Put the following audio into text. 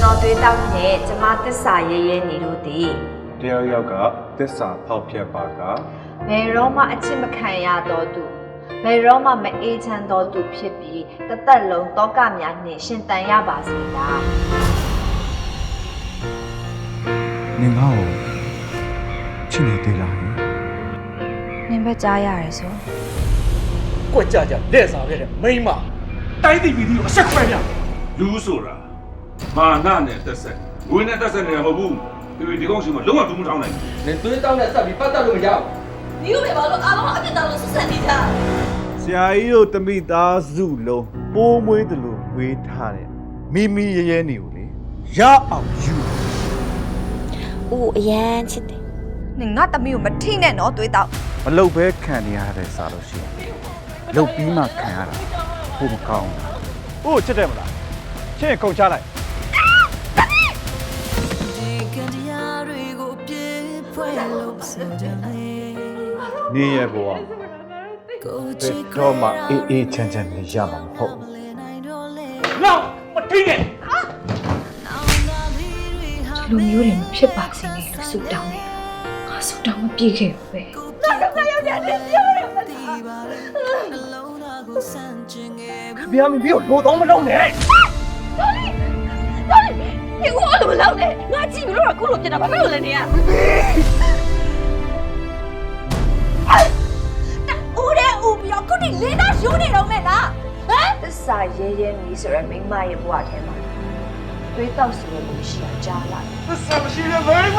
တော်သွေးတောက်နဲ့ကျမသစ္စာရဲရဲနေလို့တည် တယောက်ယောက်ကသစ္စာဖောက်ဖျက်ပါက ဘယ်တော့မှအချစ်မခံရတော့သူဘယ်တော့မှမအေးချမ်းတော့သူဖြစ်ပြီးတသက်လုံးတောကများနဲ့ရှင်တန်ရပါစေလား နင်ငါ့ကိုချစ်နေသေးလား နင်ပဲကြားရတယ်ဆို ကွက်ကြကြလက်စားခဲ့တဲ့မိန်းမတိုင်းတည်ပြီးဒီကိုအဆက်ခွဲပြ လူဆိုတာမာနနဲ့တက်ဆက်ငွေနဲ့တက်ဆက်နေတာမဟုတ်ဘူးဒီကောင်ရှိမှလုံးဝဒူးမထောင်းနိုင်ဘူး နင်သွေးတောင်းနဲ့ဆက်ပြီးပတ်သက်လို့မရဘူး 你有没有把阿龙阿变当了是三弟的？ ဆရာကြီးတို့တမိသားစုလုံးပိုးမွေးတယ်လို့ဝေးထားတယ်မိမိရဲရဲနေကိုလေရအောင်ယူ ဦးအရန်ချစ်တယ် နင်ငါတမီးကိုမထိနဲ့နော်သွေးတောက် မလုတ်ပဲခံနေရတဲ့စားလို့ရှိရင်လုတ်ပြီးမှခံရတာဘို့မကောင်းဘူးဟုတ်ချစ်တယ်မလားချစ်ရင်ကုန်ချလိုက်နေရဘဝတော့မှအေးအေးချမ်းချမ်းနေရမှာမဟုတ် နောက်မထိနဲ့ လူမျိုးတွေမဖြစ်ပါစေနဲ့လို့ဆုတောင်းတယ်ငါဆုတောင်းမပြည့်ခဲ့ဘူးပဲ ဘယ်မှာပြောလို့တော့မလုပ်နဲ့ 你我怎么老呢？我记不住了，咕噜变得把没有了你啊！我的我不要，可你领导兄弟都没啦？啊？ သစ္စာရဲရဲမီးဆိုရမိန်းမရဲ့ဘဝထဲမှာသွေးတောက်ဆိုလို့ရှိတာကြားလိုက် သစ္စာမရှိတဲ့မိန်းမ